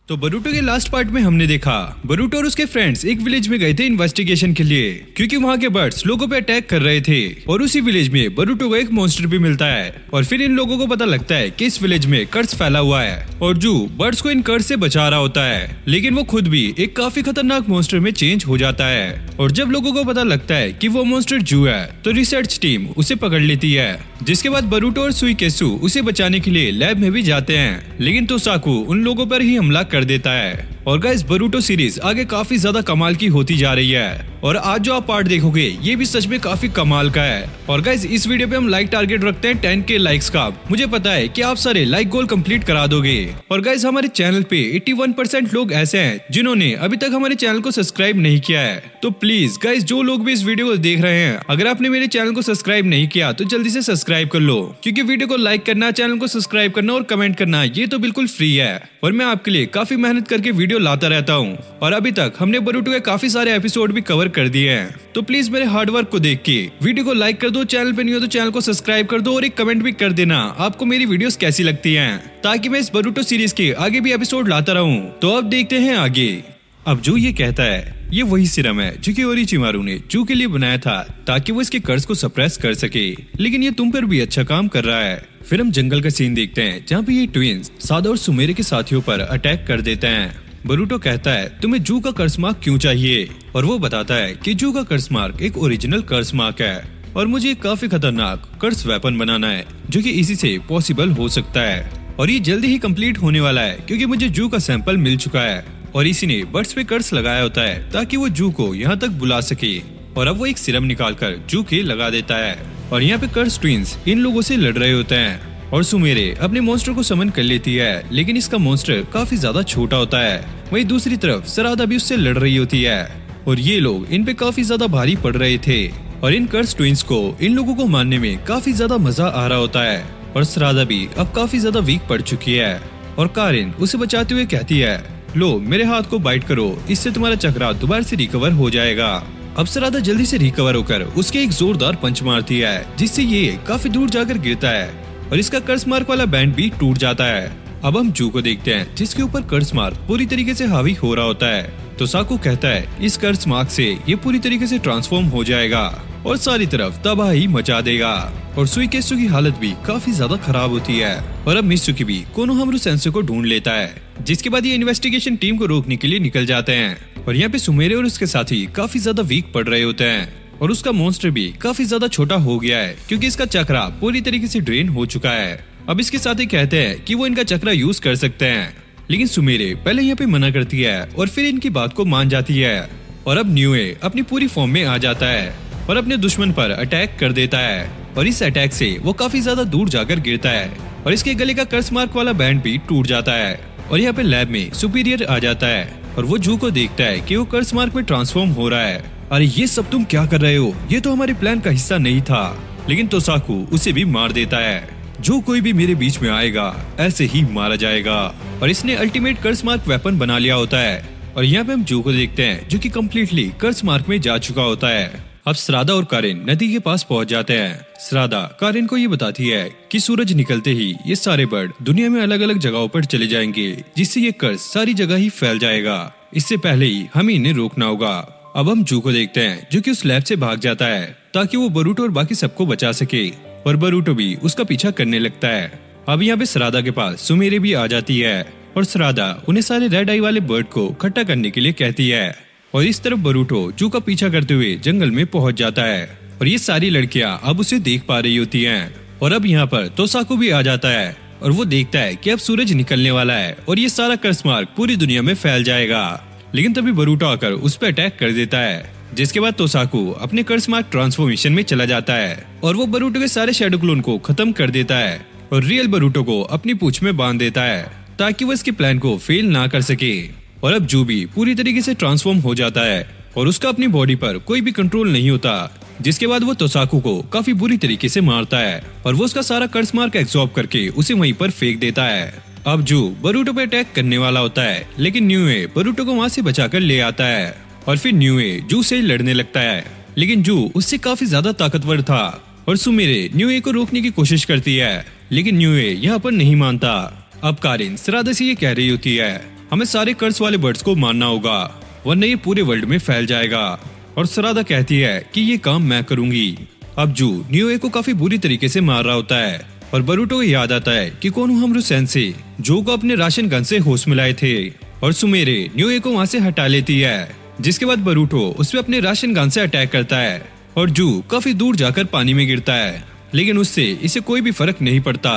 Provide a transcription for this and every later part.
तो बरूटो के last part में हमने देखा बरूटो और उसके फ्रेंड्स एक विलेज में गए थे इन्वेस्टिगेशन के लिए, क्योंकि वहाँ के बर्ड्स लोगों पे अटैक कर रहे थे। और उसी विलेज में बरूटो को एक मॉन्स्टर भी मिलता है और फिर इन लोगों को पता लगता है कि इस विलेज में कर्स फैला हुआ है और जू बर्ड्स को इन कर्स से बचा रहा होता है, लेकिन वो खुद भी एक काफी खतरनाक मॉन्स्टर में चेंज हो जाता है। और जब लोगों को पता लगता है कि वो मॉन्स्टर जू है तो रिसर्च टीम उसे पकड़ लेती है, जिसके बाद बरूटो और सुइकेसु उसे बचाने के लिए लैब में भी जाते हैं, लेकिन तोसाकू उन लोगों पर ही हमला कर देता है। और गाइस बरूटो सीरीज आगे काफी ज्यादा कमाल की होती जा रही है और आज जो आप पार्ट देखोगे ये भी सच में काफी कमाल का है। और गाइस इस वीडियो पे हम लाइक टारगेट रखते हैं 10K लाइक्स का। मुझे पता है कि आप सारे लाइक गोल कंप्लीट करा दोगे। और गाइस हमारे चैनल पे 81% लोग ऐसे हैं जिन्होंने अभी तक हमारे चैनल को सब्सक्राइब नहीं किया है, तो प्लीज गाइस जो लोग भी इस वीडियो को देख रहे हैं, अगर आपने मेरे चैनल को सब्सक्राइब नहीं किया तो जल्दी से सब्सक्राइब कर लो, क्योंकि वीडियो को लाइक करना, चैनल को सब्सक्राइब करना और कमेंट करना ये तो बिल्कुल फ्री है और मैं आपके लिए काफी मेहनत करके वीडियो लाता रहता हूँ। और अभी तक हमने बरूटो के काफी सारे एपिसोड भी कवर कर दिए हैं, तो प्लीज मेरे हार्डवर्क को देख के वीडियो को लाइक कर दो, चैनल पे नहीं हो तो चैनल को सब्सक्राइब कर दो और एक कमेंट भी कर देना आपको मेरी वीडियोस कैसी लगती हैं, ताकि मैं इस बरूटो सीरीज के आगे भी एपिसोड लाता रहूं। तो अब देखते हैं आगे। अब जो ये कहता है ये वही सीरम है जो कि ओरोचिमारू ने जू के लिए बनाया था ताकि वो इसके कर्ज को सप्रेस कर सके, लेकिन ये तुम पर भी अच्छा काम कर रहा है। फिर हम जंगल का सीन देखते हैं जहाँ पे ये ट्विंस सादा और सुमेरे के साथियों पर अटैक कर देते हैं। बरूटो कहता है तुम्हें जू का कर्स मार्क क्यों चाहिए, और वो बताता है कि जू का कर्स मार्क एक ओरिजिनल कर्स मार्क है और मुझे एक काफी खतरनाक कर्स वेपन बनाना है जो कि इसी से पॉसिबल हो सकता है। और ये जल्दी ही कंप्लीट होने वाला है क्योंकि मुझे जू का सैंपल मिल चुका है और इसी ने बर्ड्स पे कर्स लगाया होता है ताकि वो जू को यहाँ तक बुला सके। और अब वो एक सिरम निकाल कर जू के लगा देता है और यहाँ पे कर्स ट्विंस इन लोगों से लड़ रहे होते हैं और सुमेरे अपने मॉन्स्टर को समन कर लेती है, लेकिन इसका मॉन्स्टर काफी ज्यादा छोटा होता है। वहीं दूसरी तरफ सरादा भी उससे लड़ रही होती है और ये लोग इन पे काफी ज्यादा भारी पड़ रहे थे और इन कर्स ट्विंस को इन लोगों को मारने में काफी ज्यादा मजा आ रहा होता है। और सरादा भी अब काफी ज्यादा वीक पड़ चुकी है और कारिन उसे बचाते हुए कहती है लो मेरे हाथ को बाइट करो, इससे तुम्हारा चक्रा दोबारा से रिकवर हो जाएगा। अब सरादा जल्दी से रिकवर होकर उसके एक जोरदार पंच मारती है जिससे ये काफी दूर जाकर गिरता है और इसका कर्स मार्क वाला बैंड भी टूट जाता है। अब हम जू को देखते हैं जिसके ऊपर कर्स मार्क पूरी तरीके से हावी हो रहा होता है। तो साकू कहता है इस कर्स मार्क से ये पूरी तरीके से ट्रांसफॉर्म हो जाएगा और सारी तरफ तबाही मचा देगा। और सुइकेसु की हालत भी काफी ज्यादा खराब होती है और अब मित्सुकी भी कोनोहामारू सेंसे को ढूंढ लेता है, जिसके बाद ये इन्वेस्टिगेशन टीम को रोकने के लिए निकल जाते हैं। और यहाँ पे सुमेरे और उसके साथी काफी ज्यादा वीक पड़ रहे होते हैं और उसका मॉन्स्टर भी काफी ज्यादा छोटा हो गया है क्योंकि इसका चक्रा पूरी तरीके से ड्रेन हो चुका है। अब इसके साथी कहते हैं कि वो इनका चक्रा यूज कर सकते हैं, लेकिन सुमेरे पहले यहाँ पे मना करती है और फिर इनकी बात को मान जाती है। और अब न्यूए अपनी पूरी फॉर्म में आ जाता है और अपने दुश्मन पर अटैक कर देता है और इस अटैक से वो काफी ज्यादा दूर जाकर गिरता है और इसके गले का कर्स मार्क वाला बैंड भी टूट जाता है। और यहाँ पे लैब में सुपीरियर आ जाता है और वो जू को देखता है कि वो कर्स मार्क में ट्रांसफॉर्म हो रहा है। अरे ये सब तुम क्या कर रहे हो, ये तो हमारे प्लान का हिस्सा नहीं था। लेकिन तोसाकू उसे भी मार देता है, जो कोई भी मेरे बीच में आएगा ऐसे ही मारा जाएगा। और इसने अल्टीमेट कर्स मार्क वेपन बना लिया होता है। और यहाँ पे हम जू को देखते हैं जो कि कम्प्लीटली कर्स मार्क में जा चुका होता है। अब श्रादा और कारिन नदी के पास पहुंच जाते हैं। श्रादा कारिन को ये बताती है कि सूरज निकलते ही ये सारे बर्ड दुनिया में अलग अलग जगहों पर चले जाएंगे, जिससे ये कर्ज सारी जगह ही फैल जाएगा। इससे पहले ही हमें इन्हें रोकना होगा। अब हम जू को देखते हैं जो कि उस लैब से भाग जाता है ताकि वो बरूटो और बाकी सबको बचा सके और बरूटो भी उसका पीछा करने लगता है। अब यहाँ पे श्रादा के पास सुमेरे भी आ जाती है और श्रादा उन्हें सारे रेड आई वाले बर्ड को इकट्ठा करने के लिए कहती है और इस तरफ बरूटो जू का पीछा करते हुए जंगल में पहुंच जाता है और ये सारी लड़कियां अब उसे देख पा रही होती हैं। और अब यहाँ पर तोसाकू भी आ जाता है और वो देखता है कि अब सूरज निकलने वाला है और ये सारा कर्स मार्क पूरी दुनिया में फैल जाएगा। लेकिन तभी बरूटो आकर उस पर अटैक कर देता है, जिसके बाद तोसाकू अपने कर्स मार्क ट्रांसफॉर्मेशन में चला जाता है और वो बरूटो के सारे शैडो क्लोन को खत्म कर देता है और रियल बरूटो को अपनी पूंछ में बांध देता है ताकि वो इसके प्लान को फेल ना कर सके। और अब जू भी पूरी तरीके से ट्रांसफॉर्म हो जाता है और उसका अपनी बॉडी पर कोई भी कंट्रोल नहीं होता, जिसके बाद वो तोसाकू को काफी बुरी तरीके से मारता है और वो उसका सारा कर्स मार्क एब्सॉर्ब करके उसे वहीं पर फेंक देता है। अब जू बरूटो पे अटैक करने वाला होता है, लेकिन न्यूए बरूटो को वहाँ से बचाकर ले आता है और फिर न्यूए जू से लड़ने लगता है, लेकिन जू उससे काफी ज्यादा ताकतवर था और सुमेरे न्यूए को रोकने की कोशिश करती है, लेकिन न्यूए यहाँ पर नहीं मानता। अब कारिन श्रादा से ये कह रही होती है हमें सारे कर्स वाले बर्ड्स को मारना होगा, वरना ये पूरे वर्ल्ड में फैल जाएगा। और सरादा कहती है कि ये काम मैं करूंगी। अब जू न्यूए को काफी बुरी तरीके से मार रहा होता है और बरूटो को याद आता है कि कोनोहामारू सेंसे जो को अपने राशन गन से होश मिलाए थे और सुमेरे न्यूए को वहाँ से हटा लेती है, जिसके बाद बरूटो उस पे अपने राशन गन से अटैक करता है और जू काफी दूर जाकर पानी में गिरता है, लेकिन उससे इसे कोई भी फर्क नहीं पड़ता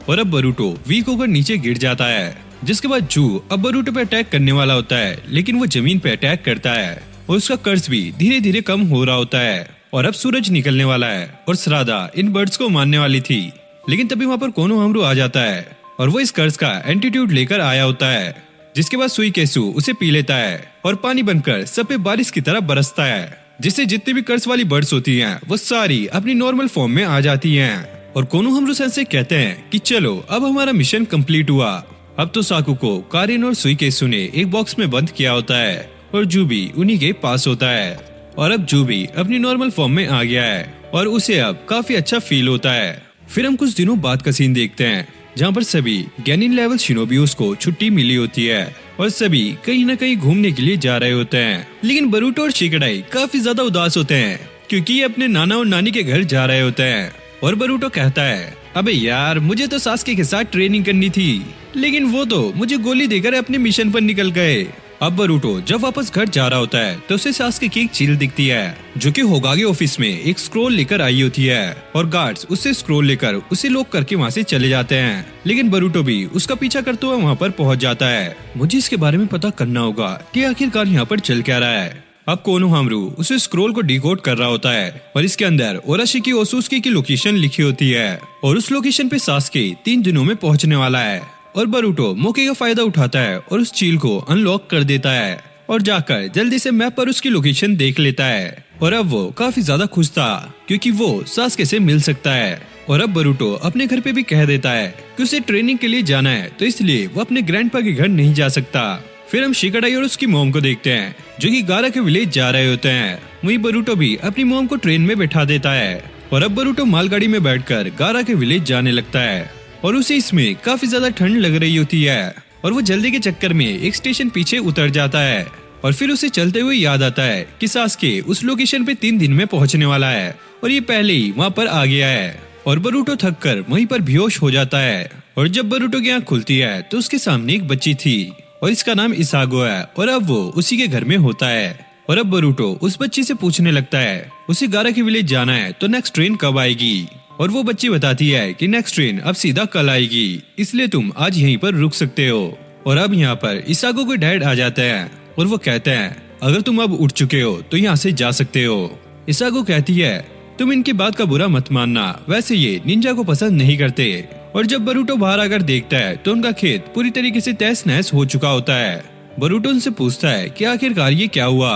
और अब बरूटो वीक होकर नीचे गिर जाता है। जिसके बाद जू अब बरूटो पे अटैक करने वाला होता है, लेकिन वो जमीन पे अटैक करता है और उसका कर्ज भी धीरे धीरे कम हो रहा होता है और अब सूरज निकलने वाला है और सरादा इन बर्ड्स को मारने वाली थी, लेकिन तभी वहाँ पर कोनोहामारू आ जाता है और वो इस कर्ज का एंटीट्यूड लेकर आया होता है। जिसके बाद सुइकेसु उसे पी लेता है और पानी बनकर सब पे बारिश की तरह बरसता है, जिससे जितनी भी कर्ज वाली बर्ड्स होती हैं वो सारी अपनी नॉर्मल फॉर्म में आ जाती हैं। और कोनोहामारू सेंसे कहते हैं कि चलो अब हमारा मिशन कंप्लीट हुआ। अब तो साकू को कारिन और सुइकेसु ने एक बॉक्स में बंद किया होता है और जू भी उन्हीं के पास होता है और अब जू भी अपनी नॉर्मल फॉर्म में आ गया है और उसे अब काफी अच्छा फील होता है। फिर हम कुछ दिनों बाद का सीन देखते हैं जहाँ पर सभी गैनिन लेवल शिनोबियोस को छुट्टी मिली होती है और सभी कहीं न कहीं घूमने के लिए जा रहे होते हैं, लेकिन बरूटो और शिकड़ाई काफी ज्यादा उदास होते हैं क्योंकि ये अपने नाना और नानी के घर जा रहे होते हैं। और बरूटो कहता है, अबे यार मुझे तो सास्के के साथ ट्रेनिंग करनी थी, लेकिन वो तो मुझे गोली देकर अपने मिशन पर निकल गए। अब बरूटो जब वापस घर जा रहा होता है तो उसे सास्के की एक चील दिखती है जो कि होगागे ऑफिस में एक स्क्रोल लेकर आई होती है और गार्ड्स उससे स्क्रोल लेकर उसे लॉक करके वहाँ से चले जाते हैं, लेकिन बरूटो भी उसका पीछा करते हुए वहाँ पर पहुँच जाता है। मुझे इसके बारे में पता करना होगा कि आखिरकार यहाँ पर चल क्या रहा है। अब कोनोहामारू उसे स्क्रोल को डिकोड कर रहा होता है और इसके अंदर ओराशिकी ओसुस्की की लोकेशन लिखी होती है और उस लोकेशन पे सास्के 3 दिनों में पहुँचने वाला है। और बरूटो मौके का फायदा उठाता है और उस चील को अनलॉक कर देता है और जाकर जल्दी से मैप पर उसकी लोकेशन देख लेता है और अब वो काफी ज्यादा खुश था क्योंकि वो सास्के से मिल सकता है। और अब बरूटो अपने घर पे भी कह देता है कि उसे ट्रेनिंग के लिए जाना है, तो इसलिए वो अपने ग्रैंडपा के घर नहीं जा सकता। फिर हम शिकड़ाई और उसकी मॉम को देखते हैं जो कि गारा के विलेज जा रहे होते हैं। वहीं बरूटो भी अपनी मॉम को ट्रेन में बैठा देता है और अब बरूटो मालगाड़ी में बैठकर गारा के विलेज जाने लगता है और उसे इसमें काफी ज्यादा ठंड लग रही होती है और वो जल्दी के चक्कर में एक स्टेशन पीछे उतर जाता है और फिर उसे चलते हुए याद आता है कि सास्के उस लोकेशन पे 3 दिन में पहुंचने वाला है और ये पहले ही वहाँ पर आ गया है। और बरूटो थक कर वहीं पर बेहोश हो जाता है और जब बरूटो की आँख खुलती है तो उसके सामने एक बच्ची थी और इसका नाम इसागो है और अब वो उसी के घर में होता है। और अब बरूटो उस बच्ची से पूछने लगता है उसे गारा के विलेज जाना है तो नेक्स्ट ट्रेन कब आएगी, और वो बच्ची बताती है कि नेक्स्ट ट्रेन अब सीधा कल आएगी, इसलिए तुम आज यहीं पर रुक सकते हो। और अब यहाँ पर इसागो के डैड आ जाते हैं और वो कहते हैं अगर तुम अब उठ चुके हो तो यहाँ से जा सकते हो। इसागो कहती है तुम इनकी बात का बुरा मत मानना, वैसे ये निंजा को पसंद नहीं करते। और जब बरूटो बाहर आकर देखता है तो उनका खेत पूरी तरीके से तहस नहस हो चुका होता है। बरूटो उनसे पूछता है कि आखिरकार ये क्या हुआ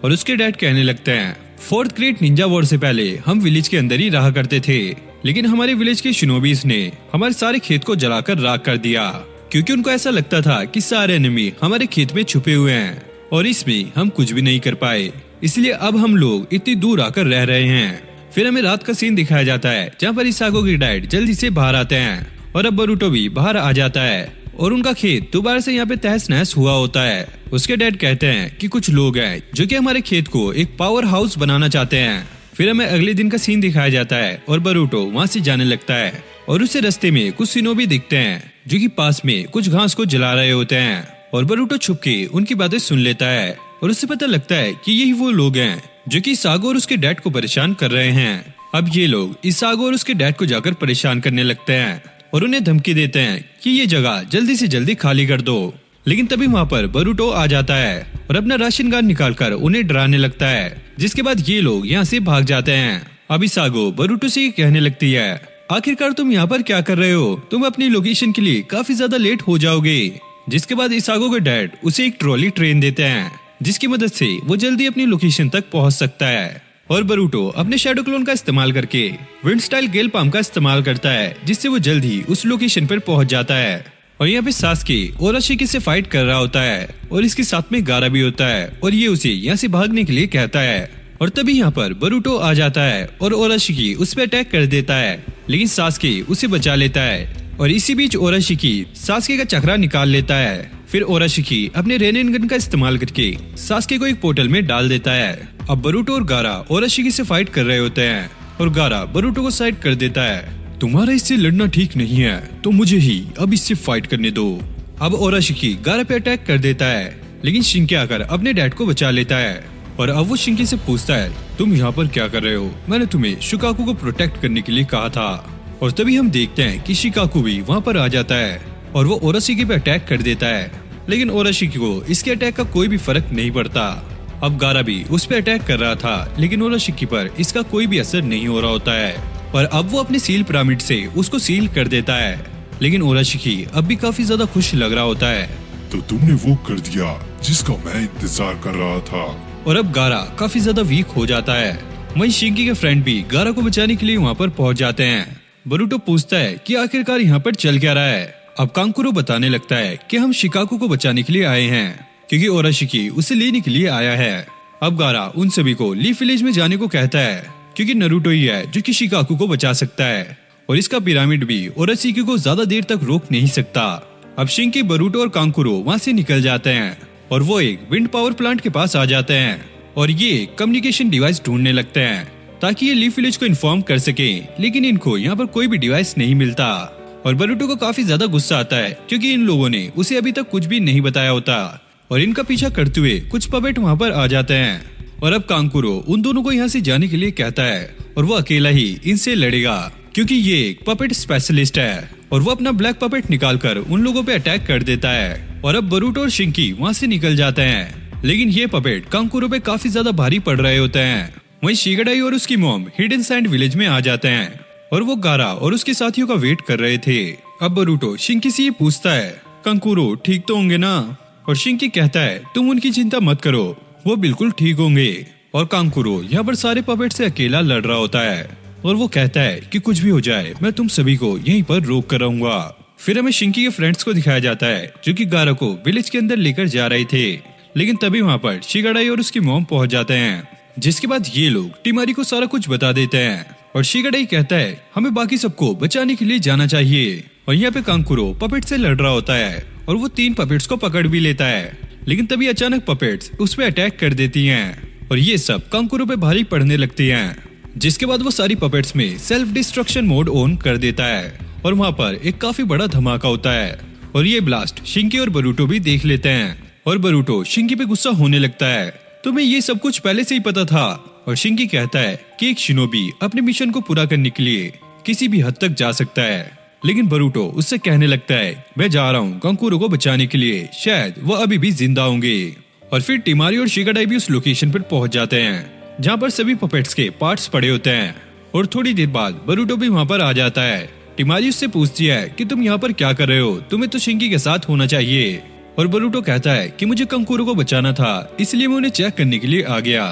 और उसके डैड कहने लगते हैं 4th ग्रेट निंजा वॉर से पहले हम विलेज के अंदर ही रहा करते थे, लेकिन हमारे विलेज के शिनोबीज ने हमारे सारे खेत को जलाकर राख कर दिया क्योंकि उनको ऐसा लगता था कि सारे एनिमी हमारे खेत में छुपे हुए हैं और इसमें हम कुछ भी नहीं कर पाए, इसलिए अब हम लोग इतनी दूर आकर रह रहे हैं। फिर हमें रात का सीन दिखाया जाता है जहाँ पर इसागो के डैड जल्दी से बाहर आते हैं और अब बरूटो भी बाहर आ जाता है और उनका खेत दोबारा से यहाँ पे तहस नहस हुआ होता है। उसके डैड कहते हैं कि कुछ लोग हैं जो कि हमारे खेत को एक पावर हाउस बनाना चाहते हैं। फिर हमें अगले दिन का सीन दिखाया जाता है और बरूटो वहाँ से जाने लगता है और उसे रास्ते में कुछ शिनोबी दिखते हैं जो कि पास में कुछ घास को जला रहे होते हैं और बरूटो छुप के उनकी बातें सुन लेता है और उसे पता लगता है कि यही वो लोग हैं जो कि इसागो और उसके डैड को परेशान कर रहे हैं। अब ये लोग इसागो और उसके डैड को जाकर परेशान करने लगते हैं और उन्हें धमकी देते हैं कि ये जगह जल्दी से जल्दी खाली कर दो, लेकिन तभी वहाँ पर बरूटो आ जाता है और अपना राशन कार्ड निकालकर उन्हें डराने लगता है, जिसके बाद ये लोग यहाँ से भाग जाते हैं। अब इसागो बरूटो से कहने लगती है आखिरकार तुम यहाँ पर क्या कर रहे हो, तुम अपनी लोकेशन के लिए काफी ज्यादा लेट हो जाओगे। जिसके बाद इसागो के डैड उसे एक ट्रॉली ट्रेन देते हैं जिसकी मदद से वो जल्दी अपनी लोकेशन तक पहुंच सकता है। और बरूटो अपने शैडो क्लोन का इस्तेमाल करके विंड स्टाइल गेल पाम का इस्तेमाल करता है जिससे वो जल्दी उस लोकेशन पर पहुंच जाता है। और यहाँ पे सास्के ओराशिकी से फाइट कर रहा होता है और इसके साथ में गारा भी होता है और ये उसे यहाँ से भागने के लिए कहता है। और तभी यहाँ पर बरूटो आ जाता है और ओराशिकी उस पर अटैक कर देता है, लेकिन सास्के उसे बचा लेता है और इसी बीच ओराशिकी सास्के का चक्रा निकाल लेता है। फिर ओराशिकी अपने रेनिन गन का इस्तेमाल करके सास्के को एक पोर्टल में डाल देता है। अब बरूटो और गारा ओराशिकी से फाइट कर रहे होते हैं और गारा बरूटो को साइड कर देता है। तुम्हारा इससे लड़ना ठीक नहीं है, तो मुझे ही अब इससे फाइट करने दो। अब ओराशिकी गारा पे अटैक कर देता है, लेकिन शिंकी आकर अपने डैड को बचा लेता है। और अब वो शिंकी से पूछता है, तुम यहाँ पर क्या कर रहे हो? मैंने तुम्हें शिकाकू को प्रोटेक्ट करने के लिए कहा था। और तभी हम देखते हैं कि शिकाकू भी वहाँ पर आ जाता है और वो ओराशिकी पे अटैक कर देता है, लेकिन ओराशिकी को इसके अटैक का कोई भी फर्क नहीं पड़ता। अब गारा भी उस पर अटैक कर रहा था, लेकिन ओराशिकी पर इसका कोई भी असर नहीं हो रहा होता है। और अब वो अपने सील पिरामिड से उसको सील कर देता है, लेकिन ओराशिकी अब भी काफी ज्यादा खुश लग रहा होता है। तो तुमने वो कर दिया जिसका मैं इंतजार कर रहा था। और अब गारा काफी ज्यादा वीक हो जाता है। वहीं शिंकी के फ्रेंड भी गारा को बचाने के लिए वहाँ पर पहुँच जाते हैं। बरूटो पूछता है कि आखिरकार यहाँ पर चल क्या रहा है। अब कांकुरो बताने लगता है कि हम शिकाकू को बचाने के लिए आए हैं, क्योंकि ओराशिकी उसे लेने के लिए आया है। अब गारा उन सभी को लीफ विलेज में जाने को कहता है, क्योंकि नरूटो ही है जो कि शिकाकू को बचा सकता है, और इसका पिरामिड भी ओराशिकी को ज्यादा देर तक रोक नहीं सकता। अब शिंकी, बरूटो और कांकुरो वहाँ से निकल जाते हैं और वो एक विंड पावर प्लांट के पास आ जाते हैं और ये कम्युनिकेशन डिवाइस ढूंढने लगते हैं ताकि ये लीफ विलेज को इन्फॉर्म कर सके, लेकिन इनको यहाँ पर कोई भी डिवाइस नहीं मिलता। और बरूटो को काफी ज्यादा गुस्सा आता है, क्योंकि इन लोगों ने उसे अभी तक कुछ भी नहीं बताया होता और इनका पीछा करते हुए कुछ पपेट वहाँ पर आ जाते हैं। और अब कांकुरो उन दोनों को यहाँ से जाने के लिए कहता है और वो अकेला ही इनसे लड़ेगा, क्योंकि ये एक पपेट स्पेशलिस्ट है। और वो अपना ब्लैक पपेट निकालकर उन लोगों पे अटैक कर देता है और अब बरूटो और शिंकी वहाँ से निकल जाते हैं, लेकिन ये पपेट कांकुरो पे काफी ज्यादा भारी पड़ रहे होते हैं। वहीं शिगाडाई और उसकी मॉम हिडन सैंड विलेज में आ जाते हैं और वो गारा और उसके साथियों का वेट कर रहे थे। अब बरूटो शिंकी से ये पूछता है, कांकुरो ठीक तो होंगे ना? और शिंकी कहता है, तुम उनकी चिंता मत करो, वो बिल्कुल ठीक होंगे। और कांकुरो यहाँ पर सारे पपेट से अकेला लड़ रहा होता है और वो कहता है कि कुछ भी हो जाए मैं तुम सभी को यहीं पर रोक कर रहूंगा। फिर हमें शिंकी के फ्रेंड्स को दिखाया जाता है जो कि गारा को विलेज के अंदर लेकर जा रहे थे, लेकिन तभी वहाँ पर शिगाडाई और उसकी मॉम पहुंच जाते हैं, जिसके बाद ये लोग टिमारी को सारा कुछ बता देते हैं। और शिगाडाई कहता है हमें बाकी सबको बचाने के लिए जाना चाहिए। और यहाँ पे कांकुरो पपेट से लड़ रहा होता है और वो 3 पपेट्स को पकड़ भी लेता है, लेकिन तभी अचानक पपेट्स उस पे अटैक कर देती हैं और ये सब कांकुरो पे भारी पड़ने लगती हैं, जिसके बाद वो सारी पपेट्स में सेल्फ डिस्ट्रक्शन मोड ऑन कर देता है और वहाँ पर एक काफी बड़ा धमाका होता है और ये ब्लास्ट शिंकी और बरूटो भी देख लेते हैं। और बरूटो शिंकी पे गुस्सा होने लगता है, तुम्हें ये सब कुछ पहले से ही पता था। और शिंकी कहता है कि एक शिनोबी अपने मिशन को पूरा करने के लिए किसी भी हद तक जा सकता है, लेकिन बरूटो उससे कहने लगता है मैं जा रहा हूँ कांकुरो को बचाने के लिए, शायद वो अभी भी जिंदा होंगे। और फिर टिमारी और शिगाडाई भी उस लोकेशन पर पहुंच जाते हैं जहाँ पर सभी पपेट्स के पार्ट्स पड़े होते हैं। और थोड़ी देर बाद बरूटो भी वहाँ पर आ जाता है। टिमारी उससे पूछती है कि तुम यहाँ पर क्या कर रहे हो, तुम्हें तो शिंकी के साथ होना चाहिए। और बरूटो कहता है कि मुझे कांकुरो को बचाना था, इसलिए मैं उन्हें चेक करने के लिए आ गया।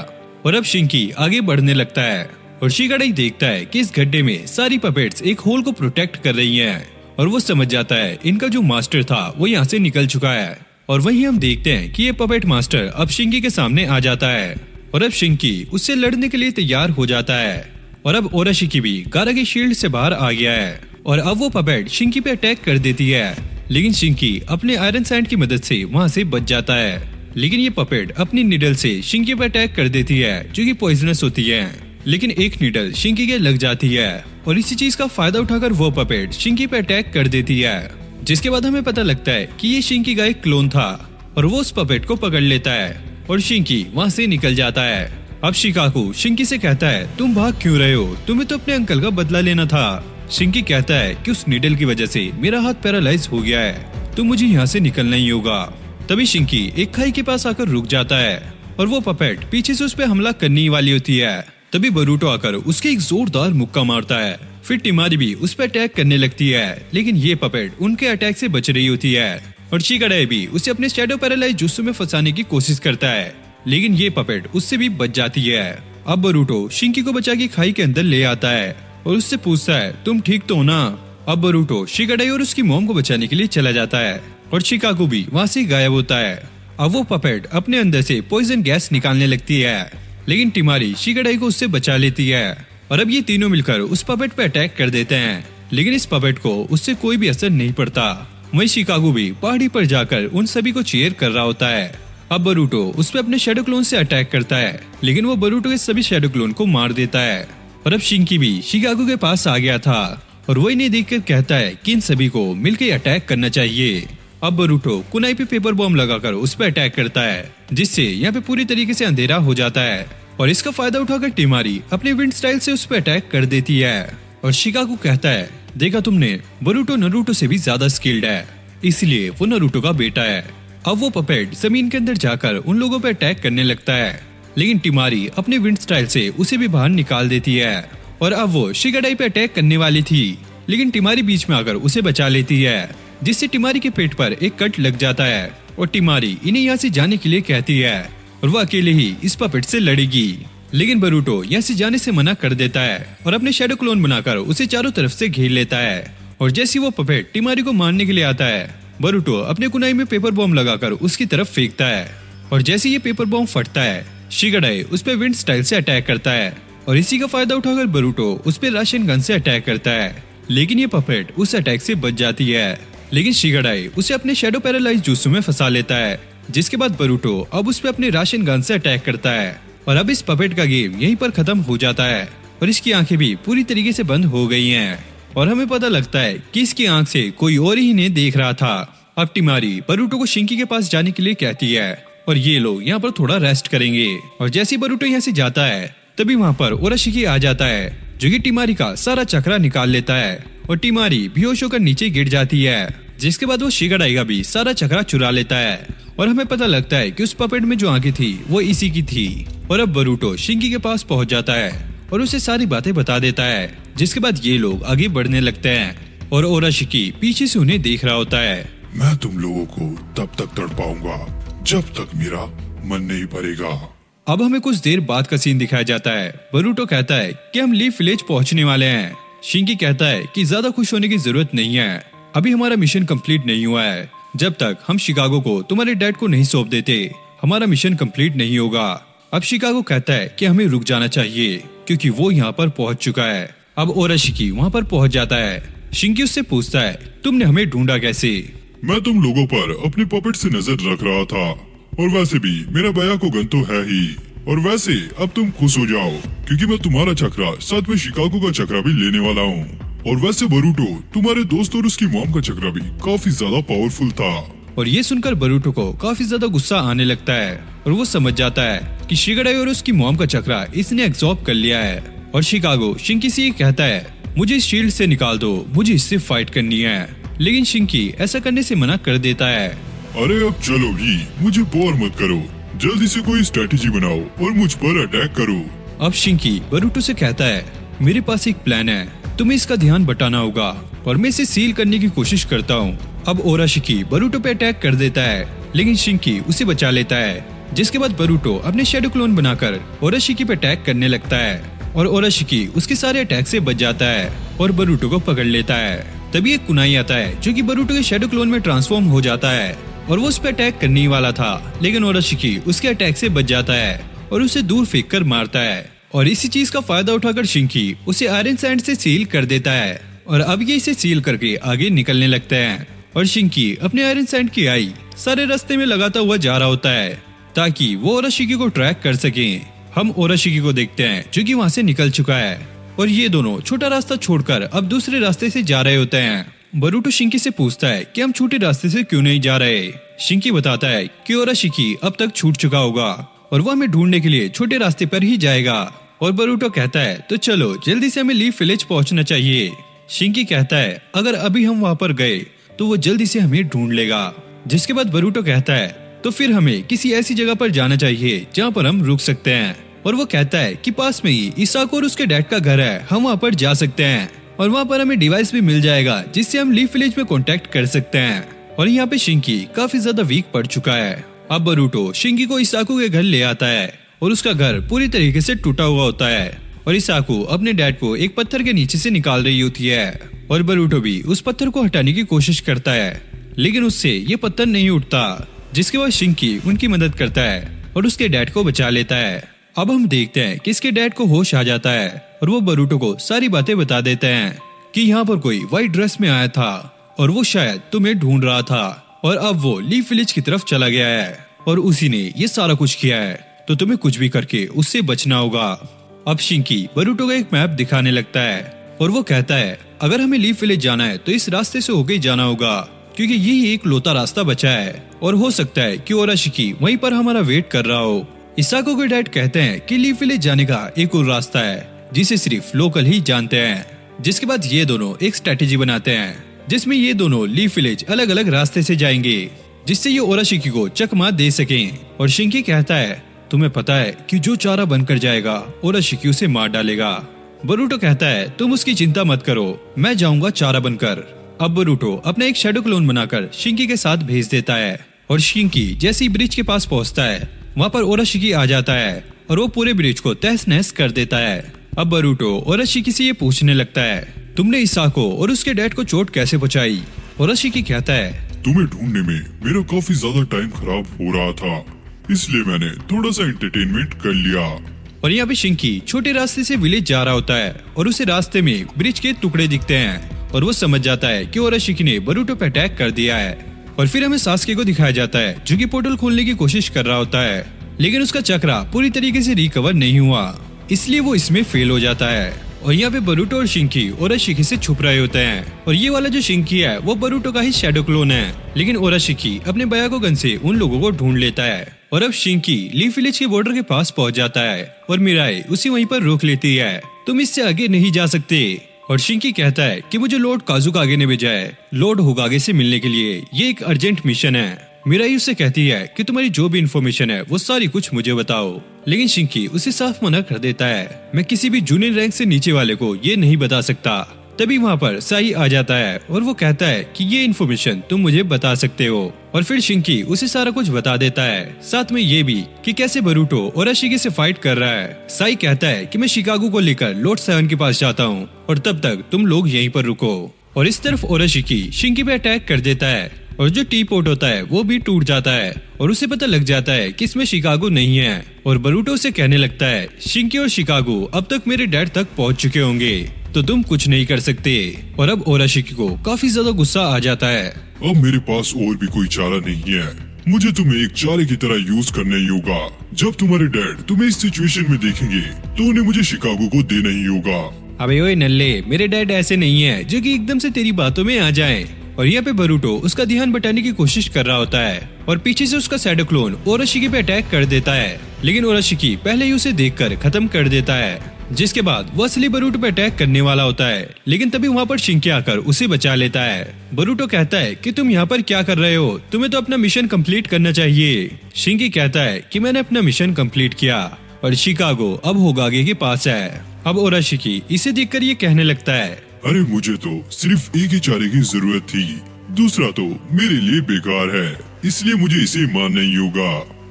और अब शिंकी आगे बढ़ने लगता है और शिगाडाई देखता है कि इस गड्ढे में सारी पपेट्स एक होल को प्रोटेक्ट कर रही हैं और वो समझ जाता है इनका जो मास्टर था वो यहाँ से निकल चुका है। और वहीं हम देखते हैं कि ये पपेट मास्टर अब शिंकी के सामने आ जाता है और अब शिंकी उससे लड़ने के लिए तैयार हो जाता है। और अब ओराशिकी भी गारा की शील्ड से बाहर आ गया है और अब वो पपेट शिंकी पे अटैक कर देती है, लेकिन शिंकी अपने आयरन सैंड की मदद से वहाँ से बच जाता है। लेकिन ये पपेट अपनी निडल से शिंकी पे अटैक कर देती है जो कि पॉइजनस होती है, लेकिन एक निडल शिंकी के लग जाती है और इसी चीज का फायदा उठाकर वो पपेट शिंकी पे अटैक कर देती है, जिसके बाद हमें पता लगता है कि ये शिंकी का एक क्लोन था और वो उस पपेट को पकड़ लेता है और शिंकी वहाँ से निकल जाता है। अब शिकाकू शिंकी से कहता है तुम भाग क्यों रहे हो, तुम्हें तो अपने अंकल का बदला लेना था। शिंकी कहता है कि उस नीडल की वजह से मेरा हाथ पैरालाइज हो गया है, तो मुझे यहाँ से निकलना ही होगा। तभी शिंकी एक खाई के पास आकर रुक जाता है और वो पपेट पीछे से उस पर हमला करने वाली होती है। तभी बरूटो आकर उसके एक जोरदार मुक्का मारता है। फिर टिमारी भी उस पर अटैक करने लगती है, लेकिन ये पपेट उनके अटैक से बच रही होती है और शिगाडाई भी उसे अपने शैडो पैरालाइज जुत्सु में फंसाने की कोशिश करता है, लेकिन ये पपेट उससे भी बच जाती है। अब बरूटो शिंकी को बचा के खाई के अंदर ले आता है और उससे पूछता है तुम ठीक तो हो ना। अब बरूटो शिगाडाई और उसकी मॉम को बचाने के लिए चला जाता है और शिकाकू भी वहाँ से गायब होता है। अब वो पपेट अपने अंदर से पॉइजन गैस निकालने लगती है, लेकिन टिमारी शिगाडाई को उससे बचा लेती है और अब ये तीनों मिलकर उस पपेट पे अटैक कर देते हैं, लेकिन इस पपेट को उससे कोई भी असर नहीं पड़ता वहीं शिकागो भी पहाड़ी पर जाकर उन सभी को चीयर कर रहा होता है। अब बरूटो उस पे अपने शैडो क्लोन से अटैक करता है, लेकिन वो बरूटो के सभी शैडो क्लोन को मार देता है। और अब शिंकी भी शिकागो के पास आ गया था और वो इन्हें देखकर कहता है कि इन सभी को मिलकर अटैक करना चाहिए। अब बरूटो कुनाई पे पेपर बॉम्ब लगाकर उस पर अटैक करता है, जिससे यहाँ पे पूरी तरीके से अंधेरा हो जाता है और इसका फायदा उठाकर टिमारी अपने विंड स्टाइल से उस पर अटैक कर देती है। और शिकागो कहता है, देखा तुमने, बरूटो नरूटो से भी ज्यादा स्किल्ड है, इसलिए वो नरूटो का बेटा है। अब वो पपेट जमीन के अंदर जाकर उन लोगों पर अटैक करने लगता है, लेकिन टिमारी अपने विंड स्टाइल से उसे भी बाहर निकाल देती है। और अब वो शिगाडाई पे अटैक करने वाली थी, लेकिन टिमारी बीच में आकर उसे बचा लेती है, जिससे टिमारी के पेट पर एक कट लग जाता है। और टिमारी इन्हें यहाँ से जाने के लिए कहती है और वो अकेले ही इस पपेट से लड़ेगी, लेकिन बरूटो यहाँ से जाने से मना कर देता है और अपने शैडो क्लोन बनाकर उसे चारों तरफ से घेर लेता है। और जैसे वो पपेट टिमारी को मारने के लिए आता है, बरूटो अपने कुनाई में पेपर बॉम्ब लगाकर उसकी तरफ फेंकता है और जैसे ये पेपर बॉम्ब फटता है, शिगाडाई उस पर विंड स्टाइल से अटैक करता है और इसी का फायदा उठाकर बरूटो उस पर राशन गन से अटैक करता है, लेकिन ये पपेट उस अटैक से बच जाती है। लेकिन शिगाडाई उसे अपने शैडो पैरालाइज जूसू में फंसा लेता है, जिसके बाद बरूटो अब उस पर अपने राशन गन से अटैक करता है और अब इस पपेट का गेम यहीं पर खत्म हो जाता है और इसकी आंखें भी पूरी तरीके से बंद हो गई हैं और हमें पता लगता है कि इसकी आंख से कोई और ही इन्हें देख रहा था। अब टिमारी बरूटो को शिंकी के पास जाने के लिए कहती है और ये लोग यहाँ पर थोड़ा रेस्ट करेंगे। और जैसे बरूटो यहाँ से जाता है, तभी वहाँ पर ओराशिकी आ जाता है, जो कि टिमारी का सारा चक्रा निकाल लेता है और टिमारी बेहोश होकर नीचे गिर जाती है, जिसके बाद वो शिगाडाई का भी सारा चक्रा चुरा लेता है और हमें पता लगता है कि उस पपेट में जो आंखें थी वो इसी की थी। और अब बरूटो शिंकी के पास पहुंच जाता है और उसे सारी बातें बता देता है, जिसके बाद ये लोग आगे बढ़ने लगते हैं और ओराशिकी पीछे से उन्हें देख रहा होता है। मैं तुम लोगों को तब तक तड़पाऊंगा जब तक मेरा मन नहीं भरेगा। अब हमें कुछ देर बाद का सीन दिखाया जाता है। बरूटो कहता है कि हम लीफ विलेज पहुंचने वाले हैं। शिंकी कहता है कि ज्यादा खुश होने की जरूरत नहीं है, अभी हमारा मिशन कंप्लीट नहीं हुआ है। जब तक हम शिकागो को तुम्हारे डैड को नहीं सौंप देते, हमारा मिशन कंप्लीट नहीं होगा। अब शिकागो कहता है कि हमें रुक जाना चाहिए क्योंकि वो यहाँ पर पहुंच चुका है। अब ओराशिकी वहाँ पर पहुंच जाता है। शिंकी उससे पूछता है, तुमने हमें ढूंढा कैसे? मैं तुम लोगों पर अपने पपेट से नजर रख रहा था और वैसे भी मेरा बया को गन तो है ही। और वैसे अब तुम खुश हो जाओ क्योंकि मैं तुम्हारा चक्रा साथ में शिकागो का चक्रा भी लेने वाला हूँ। और वैसे बरूटो, तुम्हारे दोस्त और उसकी मॉम का चक्रा भी काफी ज्यादा पावरफुल था। और ये सुनकर बरूटो को काफी ज्यादा गुस्सा आने लगता है और वो समझ जाता है कि शिगाडाई और उसकी मॉम का चक्रा इसने एब्जॉर्ब कर लिया है। और शिकागो शिंकी से ये कहता है, मुझे इस शील्ड से निकाल दो, मुझे इससे फाइट करनी है। लेकिन शिंकी ऐसा करने से मना कर देता है। अरे अब चलो भी, मुझे बोर मत करो, जल्दी से कोई स्ट्रेटेजी बनाओ और मुझ पर अटैक करो। अब शिंकी बरूटो से कहता है, मेरे पास एक प्लान है, तुम्हें इसका ध्यान बटाना होगा और मैं इसे सील करने की कोशिश करता हूँ। अब ओराशिकी बरूटो पे अटैक कर देता है, लेकिन शिंकी उसे बचा लेता है, जिसके बाद बरूटो अपने शैडो क्लोन बनाकर ओराशिकी पे अटैक करने लगता है और ओराशिकी उसके सारे अटैक से बच जाता है और बरूटो को पकड़ लेता है। तभी एक कुनाई आता है जो कि बरूटो के शैडो क्लोन में ट्रांसफॉर्म हो जाता है और वो उस पर अटैक करने ही वाला था, लेकिन ओराशिकी उसके अटैक से बच जाता है और उसे दूर फेंक कर मारता है। और इसी चीज का फायदा उठाकर शिंकी उसे आयरन सैंड से सील कर देता है और अब ये इसे सील करके आगे निकलने लगते हैं। और शिंकी अपने आयरन सैंड की आई सारे रास्ते में लगाता हुआ जा रहा होता है ताकि वो ओराशिकी को ट्रैक कर सके। हम ओराशिकी को देखते हैं जो कि वहाँ से निकल चुका है और ये दोनों छोटा रास्ता छोड़कर अब दूसरे रास्ते से जा रहे होते हैं। बरूटो शिंकी से पूछता है कि हम छोटे रास्ते से क्यों नहीं जा रहे। शिंकी बताता है कि ओराशिकी अब तक छूट चुका होगा और वो हमें ढूंढने के लिए छोटे रास्ते पर ही जाएगा। और बरूटो कहता है, तो चलो जल्दी से हमें लीफ विलेज पहुंचना चाहिए। शिंकी कहता है, अगर अभी हम वहाँ पर गए तो वो जल्दी से हमें ढूंढ लेगा। जिसके बाद बरूटो कहता है, तो फिर हमें किसी ऐसी जगह पर जाना चाहिए जहाँ पर हम रुक सकते हैं। और वो कहता है कि पास में ही इसाको और उसके डैड का घर है, हम वहाँ पर जा सकते हैं और वहाँ पर हमें डिवाइस भी मिल जाएगा जिससे हम लीफ विलेज में कांटेक्ट कर सकते हैं। और यहाँ पे शिंकी काफी ज्यादा वीक पड़ चुका है। अब बरूटो शिंकी को इसाको के घर ले आता है और उसका घर पूरी तरीके से टूटा हुआ होता है और इसाको अपने डैड को एक पत्थर के नीचे से निकाल रही होती है और बरूटो भी उस पत्थर को हटाने की कोशिश करता है, लेकिन उससे ये पत्थर नहीं उठता। जिसके बाद शिंकी उनकी मदद करता है और उसके डैड को बचा लेता है। अब हम देखते हैं कि इसके डैड को होश आ जाता है और वो बरूटो को सारी बातें बता देते हैं कि यहाँ पर कोई व्हाइट ड्रेस में आया था और वो शायद तुम्हें ढूंढ रहा था और अब वो लीफ विलेज की तरफ चला गया है और उसी ने ये सारा कुछ किया है, तो तुम्हें कुछ भी करके उससे बचना होगा। अब शिंकी बरूटो का एक मैप दिखाने लगता है और वो कहता है अगर हमें लीफ विलेज जाना है तो इस रास्ते से होके जाना होगा, क्योंकि यही एक लोता रास्ता बचा है और हो सकता है कि ओराशिकी वहीं पर हमारा वेट कर रहा हो। इसाको के डैड कहते हैं कि लीफ विलेज जाने का एक और रास्ता है जिसे सिर्फ लोकल ही जानते हैं। जिसके बाद ये दोनों एक स्ट्रेटेजी बनाते हैं जिसमें ये दोनों लीफ विलेज अलग अलग रास्ते से जाएंगे जिससे ये ओराशिकी को चकमा दे सकें। और शिंकी कहता है तुम्हें पता है कि जो चारा बनकर जाएगा ओराशिकी उसे मार डालेगा। बरूटो कहता है तुम उसकी चिंता मत करो, मैं जाऊंगा चारा बनकर। अब बरूटो अपना एक शैडो क्लोन बनाकर शिंकी के साथ भेज देता है और शिंकी जैसे ही ब्रिज के पास पहुंचता है वहाँ पर ओराशिकी आ जाता है और वो पूरे ब्रिज को तहस नहस कर देता है। अब बरूटो ओराशिकी से ये पूछने लगता है तुमने इसाको और उसके डैड को चोट कैसे पहुंचाई। ओराशिकी कहता है तुम्हें ढूंढने में मेरा काफी ज्यादा टाइम खराब हो रहा था, इसलिए मैंने थोड़ा सा एंटरटेनमेंट कर लिया। और यहाँ पे शिंकी छोटे रास्ते से विलेज जा रहा होता है और उसे रास्ते में ब्रिज के टुकड़े दिखते हैं और वो समझ जाता है कि ओराशिकी ने बरूटो पे अटैक कर दिया है। और फिर हमें सास्के को दिखाया जाता है जो कि पोर्टल खोलने की कोशिश कर रहा होता है, लेकिन उसका चक्रा पूरी तरीके से रिकवर नहीं हुआ, इसलिए वो इसमें फेल हो जाता है। और यहाँ पे बरूटो और शिंकी ओराशिकी से छुप रहे होते हैं और ये वाला जो शिंकी है वो बरूटो का ही शैडो क्लोन है, लेकिन ओराशिकी अपने बयाको गन से उन लोगों को ढूंढ लेता है। और अब शिंकी लीफ विलेज के बॉर्डर के पास पहुंच जाता है और मिराई उसे वहीं पर रोक लेती है, तुम इससे आगे नहीं जा सकते। और शिंकी कहता है कि मुझे लॉर्ड काजुकागे ने भेजा है लॉर्ड होगागे से मिलने के लिए, ये एक अर्जेंट मिशन है। मिराई उससे कहती है कि तुम्हारी जो भी इन्फॉर्मेशन है वो सारी कुछ मुझे बताओ, लेकिन शिंकी उसे साफ मना कर देता है, मैं किसी भी जूनियर रैंक से नीचे वाले को ये नहीं बता सकता। तभी वहाँ पर साई आ जाता है और वो कहता है कि ये इन्फॉर्मेशन तुम मुझे बता सकते हो। और फिर शिंकी उसे सारा कुछ बता देता है, साथ में ये भी कि कैसे बरूटो ओराशिकी से फाइट कर रहा है। साई कहता है कि मैं शिकागो को लेकर लॉर्ड 7 के पास जाता हूँ और तब तक तुम लोग यहीं पर रुको। और इस तरफ ओराशिकी शिंकी पे अटैक कर देता है और जो टी पोर्ट होता है वो भी टूट जाता है और उसे पता लग जाता है कि इसमें शिकागो नहीं है। और बरूटो से कहने लगता है शिंकी और शिकागो अब तक मेरे डैड तक पहुंच चुके होंगे, तो तुम कुछ नहीं कर सकते। और अब ओराशिकी को काफी ज्यादा गुस्सा आ जाता है। अब मेरे पास और भी कोई चारा नहीं है, मुझे तुम्हें एक चारे की तरह यूज करना ही होगा। जब तुम्हारे डैड तुम्हें इस सिचुएशन में देखेंगे तो उन्हें मुझे शिकागो को देना ही होगा। अबे ओए नल्ले, मेरे डैड ऐसे नहीं है जो कि एकदम से तेरी बातों में आ जाएं। और यहाँ पे बरूटो उसका ध्यान बटाने की कोशिश कर रहा होता है और पीछे से उसका शैडो क्लोन ओराशिकी पे अटैक कर देता है, लेकिन ओराशिकी पहले ही उसे देखकर खत्म कर देता है। जिसके बाद वो असली बरूटो पे अटैक करने वाला होता है, लेकिन तभी वहाँ पर शिंकी आकर उसे बचा लेता है। बरूटो कहता है कि तुम यहाँ पर क्या कर रहे हो, तुम्हें तो अपना मिशन कंप्लीट करना चाहिए। शिंकी कहता है कि मैंने अपना मिशन कंप्लीट किया और शिकागो अब होगागे के पास है। अब ओराशिकी इसे देखकर ये कहने लगता है, अरे मुझे तो सिर्फ एक ही चारे की जरूरत थी, दूसरा तो मेरे लिए बेकार है, इसलिए मुझे इसे मानना ही होगा।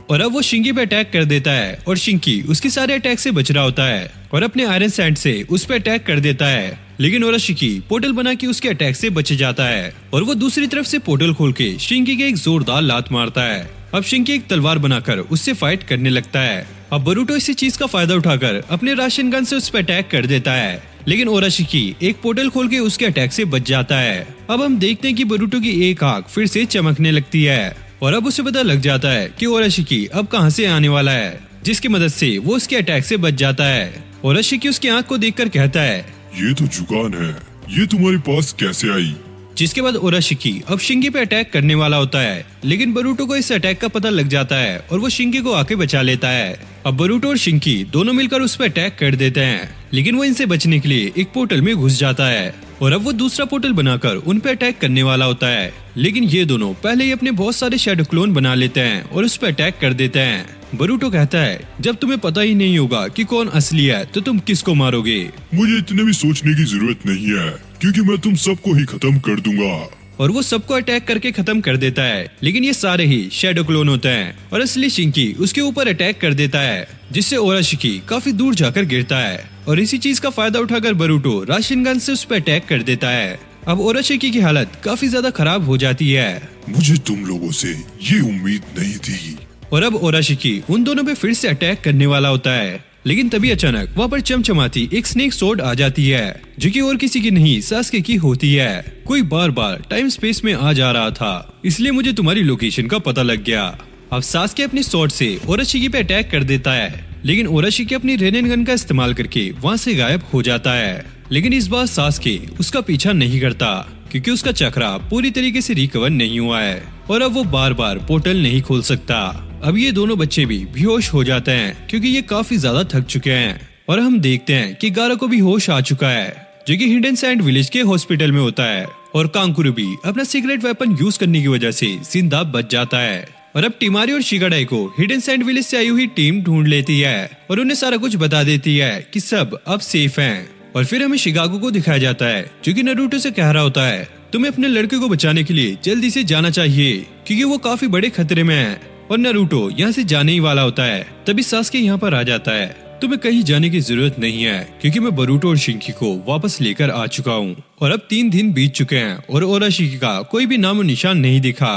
और अब वो शिंकी पे अटैक कर देता है और शिंकी उसके सारे अटैक से बच रहा होता है और अपने आयरन सैंड से उस पे अटैक कर देता है, लेकिन ओराशिकी पोर्टल बना के उसके अटैक से बच जाता है और वो दूसरी तरफ से पोर्टल खोल के शिंकी के एक जोरदार लात मारता है। अब शिंकी एक तलवार बनाकर उससे फाइट करने लगता है। अब बरूटो इसी चीज का फायदा उठाकर अपने राशन गन से उस पर अटैक कर देता है, लेकिन ओराशिकी एक पोर्टल खोल के उसके अटैक से बच जाता है। अब हम देखते हैं कि बरूटो की एक आंख फिर से चमकने लगती है और अब उसे पता लग जाता है कि ओराशिकी अब कहां से आने वाला है, जिसकी मदद से वो उसके अटैक से बच जाता है। ओराशिकी उसकी आंख को देखकर कहता है, ये तो जुगान है, ये तुम्हारे पास कैसे आई? जिसके बाद ओराशिकी अब शिंकी पे अटैक करने वाला होता है, लेकिन बरूटो को इस अटैक का पता लग जाता है और वो शिंकी को आके बचा लेता है। अब बरूटो और शिंकी दोनों मिलकर उस पर अटैक कर देते हैं, लेकिन वो इनसे बचने के लिए एक पोर्टल में घुस जाता है और अब वो दूसरा पोर्टल बनाकर उन पे अटैक करने वाला होता है, लेकिन ये दोनों पहले ही अपने बहुत सारे शैडो क्लोन बना लेते हैं और उस पर अटैक कर देते हैं। बरूटो कहता है, जब तुम्हें पता ही नहीं होगा कि कौन असली है तो तुम किसको मारोगे? मुझे इतने भी सोचने की जरूरत नहीं है, क्योंकि मैं तुम सबको ही खत्म कर दूंगा। और वो सबको अटैक करके खत्म कर देता है, लेकिन ये सारे ही शैडो क्लोन होते हैं और असली शिंकी उसके ऊपर अटैक कर देता है, जिससे ओराशिकी काफी दूर जाकर गिरता है और इसी चीज का फायदा उठाकर बरूटो राशिन गन से उस पर अटैक कर देता है। अब ओराशिकी की हालत काफी ज्यादा खराब हो जाती है। मुझे तुम लोगों से ये उम्मीद नहीं थी। और अब ओराशिकी उन दोनों पे फिर से अटैक करने वाला होता है, लेकिन तभी अचानक वहाँ पर चमचमाती एक स्नेक स्वॉर्ड आ जाती है, जो कि और किसी की नहीं सास्के की होती है। कोई बार बार टाइम स्पेस में आ जा रहा था, इसलिए मुझे तुम्हारी लोकेशन का पता लग गया। अब सास्के अपनी स्वॉर्ड से ओराशिकी पे अटैक कर देता है, लेकिन ओराशिकी अपनी रेनेन गन का इस्तेमाल करके वहाँ से गायब हो जाता है। लेकिन इस बार सास्के उसका पीछा नहीं करता, क्योंकि उसका चक्रा पूरी तरीके से रिकवर नहीं हुआ है और अब वो बार बार पोर्टल नहीं खोल सकता। अब ये दोनों बच्चे भी बेहोश हो जाते हैं, क्योंकि ये काफी ज्यादा थक चुके हैं। और हम देखते हैं कि गारा को भी होश आ चुका है, जो कि हिडन सैंड विलेज के हॉस्पिटल में होता है। और कांकुरु भी अपना सीक्रेट वेपन यूज करने की वजह से जिंदा बच जाता है। और अब टिमारी और शिगाडाई को हिडन सैंड विलेज से आई हुई टीम ढूंढ लेती है और उन्हें सारा कुछ बता देती है कि सब अब सेफ हैं। और फिर हमें शिकागो को दिखाया जाता है, जो कि नारुतो से कह रहा होता है तुम्हें अपने लड़के को बचाने के लिए जल्दी से जाना चाहिए, क्योंकि वो काफी बड़े खतरे में है। और नारुतो यहाँ से जाने ही वाला होता है, तभी सास्के यहाँ पर आ जाता है। तुम्हें कहीं जाने की जरूरत नहीं है, क्योंकि मैं बरूटो और शिंकी को वापस लेकर आ चुका हूँ। और अब 3 दिन बीत चुके हैं और ओराशिकी का कोई भी नामो निशान नहीं दिखा।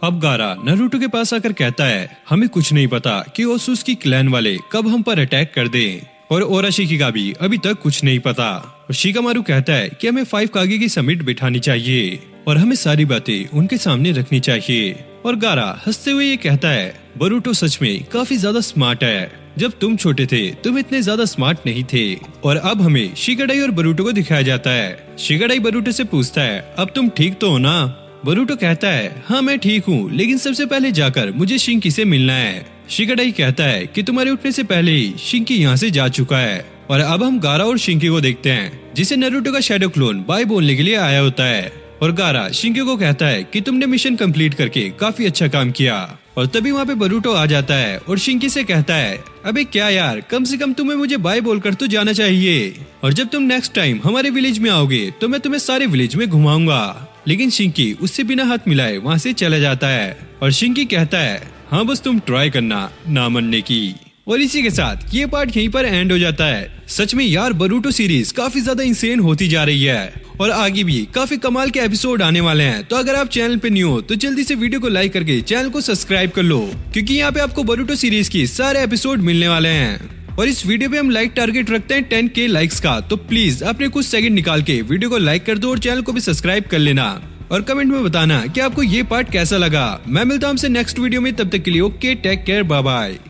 अब गारा नारुतो के पास आकर कहता है हमें कुछ नहीं पता कि ओसुसुकी क्लैन वाले कब हम पर अटैक कर दें, और ओराशिकी का भी अभी तक कुछ नहीं पता। और शिकामारु कहता है कि हमें 5 कागे की समिट बिठानी चाहिए और हमें सारी बातें उनके सामने रखनी चाहिए। और गारा हंसते हुए ये कहता है बरूटो सच में काफी ज्यादा स्मार्ट है। जब तुम छोटे थे तुम इतने ज्यादा स्मार्ट नहीं थे। और अब हमें शिगाडाई और बरूटो को दिखाया जाता है। शिगाडाई बरूटो से पूछता है अब तुम ठीक तो हो ना? बरूटो कहता है हाँ मैं ठीक हूँ, लेकिन सबसे पहले जाकर मुझे शिंकी से मिलना है। शिगाडाई कहता है कि तुम्हारे उठने से पहले ही शिंकी यहाँ से जा चुका है। और अब हम गारा और शिंकी को देखते हैं, जिसे नारुतो का शैडो क्लोन बाय बोलने के लिए आया होता है। और गारा शिंकी को कहता है कि तुमने मिशन कंप्लीट करके काफी अच्छा काम किया। और तभी वहाँ पे बरूटो आ जाता है और शिंकी से कहता है अबे क्या यार, कम से कम तुम्हें मुझे बाय बोलकर तो जाना चाहिए। और जब तुम नेक्स्ट टाइम हमारे विलेज में आओगे तो मैं तुम्हें सारे विलेज में घुमाऊंगा। लेकिन शिंकी उससे बिना हाथ मिलाए वहाँ से चला जाता है। और शिंकी कहता है हाँ बस तुम ट्राई करना ना मानने की। और इसी के साथ ये पार्ट यहीं पर एंड हो जाता है। सच में यार बरूटो सीरीज काफी ज्यादा इंसेन होती जा रही है और आगे भी काफी कमाल के एपिसोड आने वाले हैं। तो अगर आप चैनल पे न्यू हो तो जल्दी से वीडियो को लाइक करके चैनल को सब्सक्राइब कर लो, क्योंकि यहाँ पे आपको बरूटो सीरीज की सारे एपिसोड मिलने वाले हैं। और इस वीडियो पे हम लाइक टारगेट रखते हैं 10K लाइक्स का, तो प्लीज अपने कुछ सेकंड निकाल के वीडियो को लाइक कर दो और चैनल को भी सब्सक्राइब कर लेना। और कमेंट में बताना कि आपको ये पार्ट कैसा लगा। मैं मिलता हूँ आपसे नेक्स्ट वीडियो में, तब तक के लिए okay, take care, bye bye.